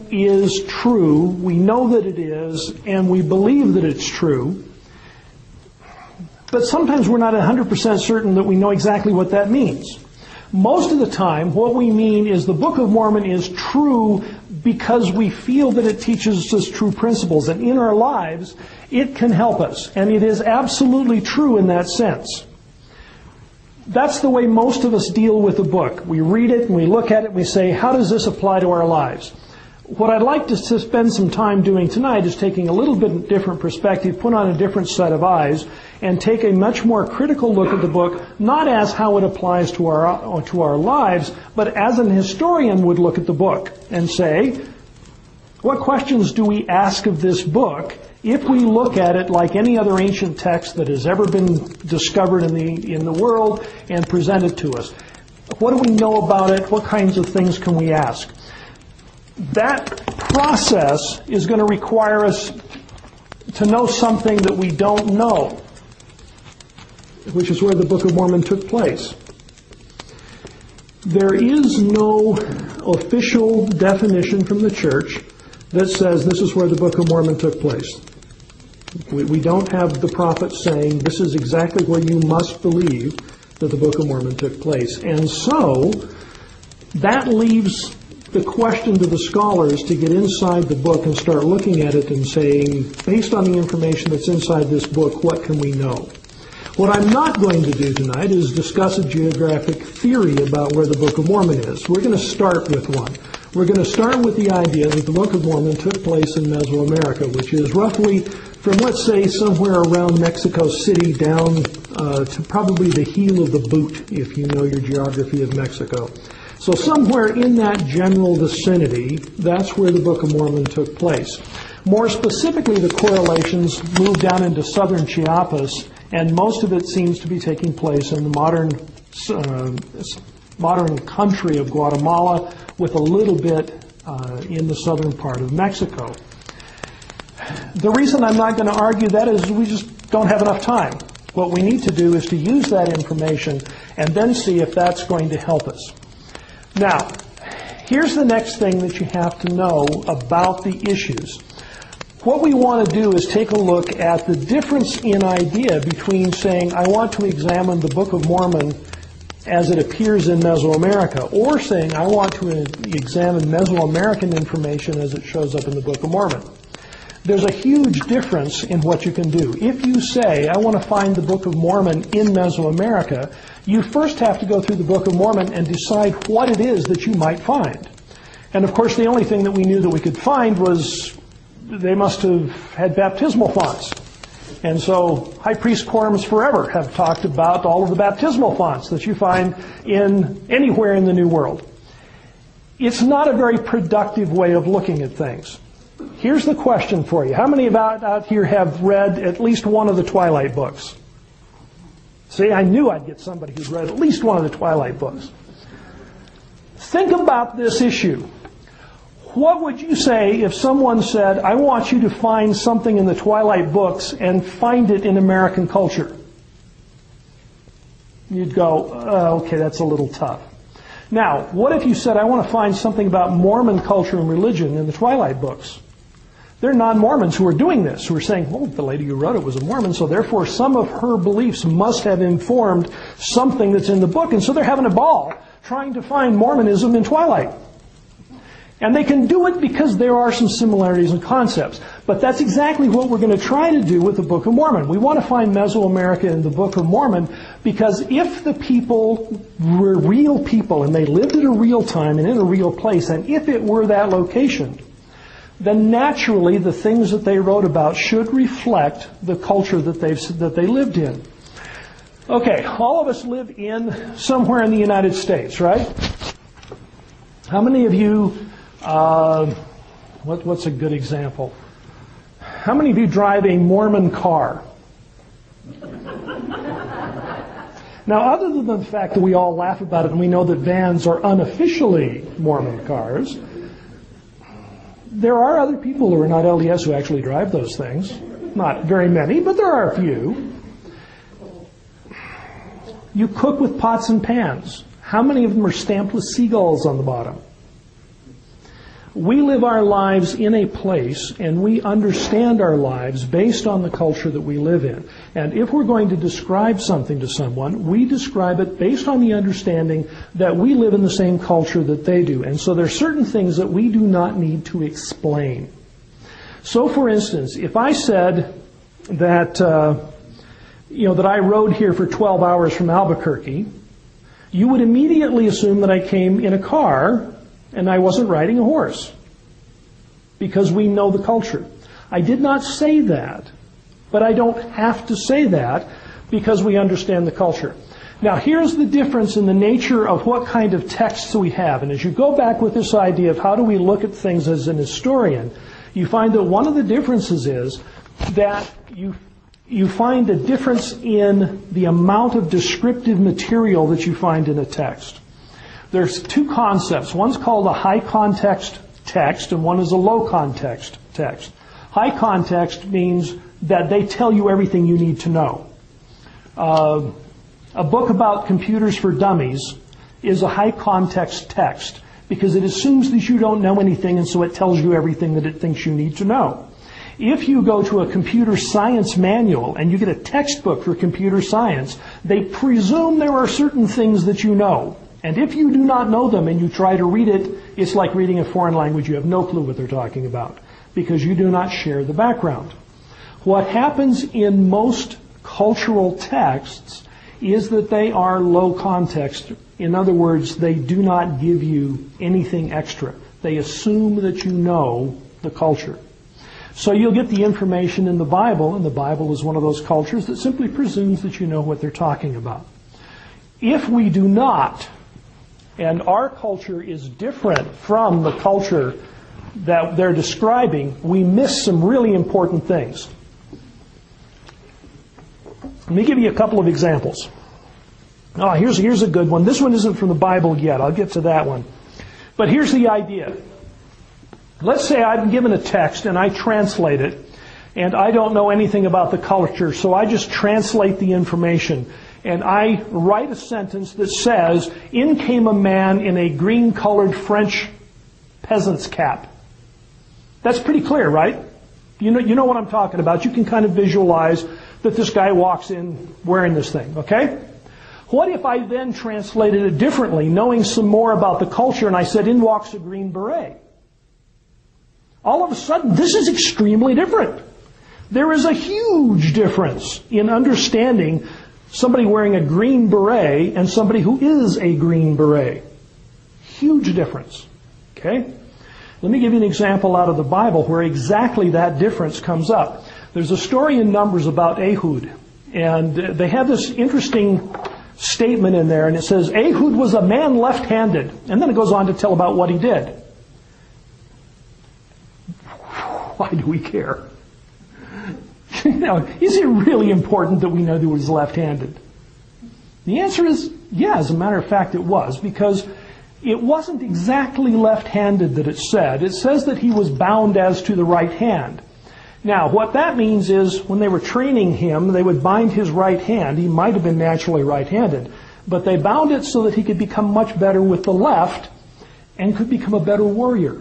is true, we know that it is, and we believe that it's true, but sometimes we're not 100% certain that we know exactly what that means. Most of the time, what we mean is the Book of Mormon is true because we feel that it teaches us true principles, and in our lives, it can help us, and it is absolutely true in that sense. That's the way most of us deal with the book. We read it and we look at it and we say, how does this apply to our lives? What I'd like to spend some time doing tonight is taking a little bit different perspective, put on a different set of eyes, and take a much more critical look at the book, not as how it applies to our lives, but as an historian would look at the book and say, what questions do we ask of this book if we look at it like any other ancient text that has ever been discovered in the world and presented to us? What do we know about it? What kinds of things can we ask? That process is going to require us to know something that we don't know, which is where the Book of Mormon took place. There is no official definition from the church that says this is where the Book of Mormon took place. We don't have the prophets saying this is exactly where you must believe that the Book of Mormon took place. And so that leaves the question to the scholars to get inside the book and start looking at it and saying, based on the information that's inside this book, what can we know? What I'm not going to do tonight is discuss a geographic theory about where the Book of Mormon is. We're going to start with one. We're going to start with the idea that the Book of Mormon took place in Mesoamerica, which is roughly from, let's say, somewhere around Mexico City down to probably the heel of the boot, if you know your geography of Mexico. So somewhere in that general vicinity, that's where the Book of Mormon took place. More specifically, the correlations moved down into southern Chiapas, and most of it seems to be taking place in the modern country of Guatemala, with a little bit in the southern part of Mexico. The reason I'm not going to argue that is we just don't have enough time. What we need to do is to use that information and then see if that's going to help us. Now, here's the next thing that you have to know about the issues. What we want to do is take a look at the difference in idea between saying, I want to examine the Book of Mormon as it appears in Mesoamerica, or saying, I want to examine Mesoamerican information as it shows up in the Book of Mormon. There's a huge difference in what you can do. If you say, I want to find the Book of Mormon in Mesoamerica, you first have to go through the Book of Mormon and decide what it is that you might find. And of course, the only thing that we knew that we could find was they must have had baptismal fonts. And so high priest quorums forever have talked about all of the baptismal fonts that you find in anywhere in the New World. It's not a very productive way of looking at things. Here's the question for you. How many out here have read at least one of the Twilight books? See, I knew I'd get somebody who's read at least one of the Twilight books. Think about this issue. What would you say if someone said, I want you to find something in the Twilight books and find it in American culture? You'd go, okay, that's a little tough. Now, what if you said, I want to find something about Mormon culture and religion in the Twilight books? There are non-Mormons who are doing this, who are saying, well, the lady who wrote it was a Mormon, so therefore some of her beliefs must have informed something that's in the book. And so they're having a ball trying to find Mormonism in Twilight. And they can do it because there are some similarities in concepts. But that's exactly what we're going to try to do with the Book of Mormon. We want to find Mesoamerica in the Book of Mormon because if the people were real people and they lived at a real time and in a real place, and if it were that location, then naturally the things that they wrote about should reflect the culture that they lived in. Okay, all of us live in somewhere in the United States, right? How many of you, what's a good example? How many of you drive a Mormon car? Now, other than the fact that we all laugh about it and we know that vans are unofficially Mormon cars, there are other people who are not LDS who actually drive those things. Not very many, but there are a few. You cook with pots and pans. How many of them are stamped with seagulls on the bottom? We live our lives in a place, and we understand our lives based on the culture that we live in. And if we're going to describe something to someone, we describe it based on the understanding that we live in the same culture that they do. And so there are certain things that we do not need to explain. So, for instance, if I said that, that I rode here for 12 hours from Albuquerque, you would immediately assume that I came in a car and I wasn't riding a horse, because we know the culture. I did not say that, but I don't have to say that because we understand the culture. Now, here's the difference in the nature of what kind of texts we have. And as you go back with this idea of how do we look at things as an historian, you find that one of the differences is that you find a difference in the amount of descriptive material that you find in a text. There's two concepts. One's called a high context text, and one is a low context text. High context means that they tell you everything you need to know. A book about computers for dummies is a high context text because it assumes that you don't know anything, and so it tells you everything that it thinks you need to know. If you go to a computer science manual and you get a textbook for computer science, they presume there are certain things that you know. And if you do not know them and you try to read it, it's like reading a foreign language. You have no clue what they're talking about because you do not share the background. What happens in most cultural texts is that they are low context. In other words, they do not give you anything extra. They assume that you know the culture. So you'll get the information in the Bible, and the Bible is one of those cultures that simply presumes that you know what they're talking about. If we do not, and our culture is different from the culture that they're describing, we miss some really important things. Let me give you a couple of examples. Here's a good one. This one isn't from the Bible yet. I'll get to that one. But here's the idea. Let's say I've been given a text and I translate it, and I don't know anything about the culture, so I just translate the information. And I write a sentence that says, "In came a man in a green-colored French peasant's cap." That's pretty clear, right? You know what I'm talking about. You can kind of visualize that this guy walks in wearing this thing, okay? What if I then translated it differently, knowing some more about the culture, and I said, "In walks a green beret"? All of a sudden, this is extremely different. There is a huge difference in understanding somebody wearing a green beret and somebody who is a green beret. Huge difference. Okay? Let me give you an example out of the Bible where exactly that difference comes up. There's a story in Numbers about Ehud, and they have this interesting statement in there, and it says, Ehud was a man left-handed, and then it goes on to tell about what he did. Why do we care? Is it really important that we know that he was left-handed? The answer is, yeah, as a matter of fact, it was, because it wasn't exactly left-handed that it said. It says that he was bound as to the right hand. Now, what that means is when they were training him, they would bind his right hand. He might have been naturally right-handed, but they bound it so that he could become much better with the left and could become a better warrior.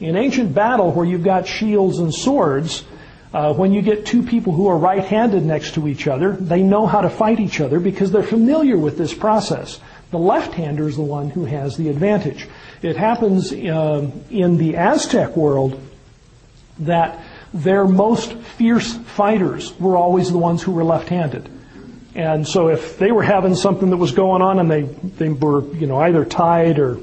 In ancient battle, where you've got shields and swords, when you get two people who are right-handed next to each other, they know how to fight each other because they're familiar with this process. The left-hander is the one who has the advantage. It happens in the Aztec world that their most fierce fighters were always the ones who were left-handed. And so if they were having something that was going on and they were either tied or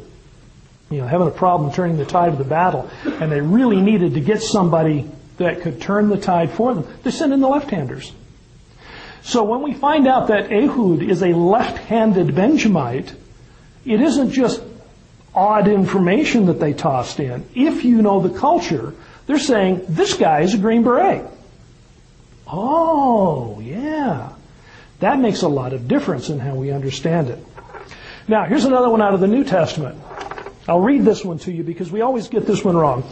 having a problem turning the tide of the battle, and they really needed to get somebody that could turn the tide for them, they sent in the left-handers. So when we find out that Ehud is a left-handed Benjamite, it isn't just odd information that they tossed in. If you know the culture, they're saying, this guy is a Green Beret. Oh, yeah. That makes a lot of difference in how we understand it. Now, here's another one out of the New Testament. I'll read this one to you because we always get this one wrong.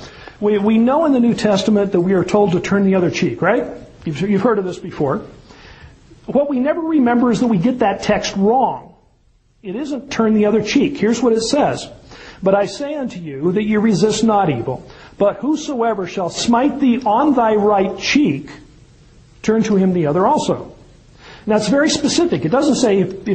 We know in the New Testament that we are told to turn the other cheek, right? You've heard of this before. What we never remember is that we get that text wrong. It isn't turn the other cheek. Here's what it says. But I say unto you that ye resist not evil. But whosoever shall smite thee on thy right cheek, turn to him the other also. And that's very specific. It doesn't say if they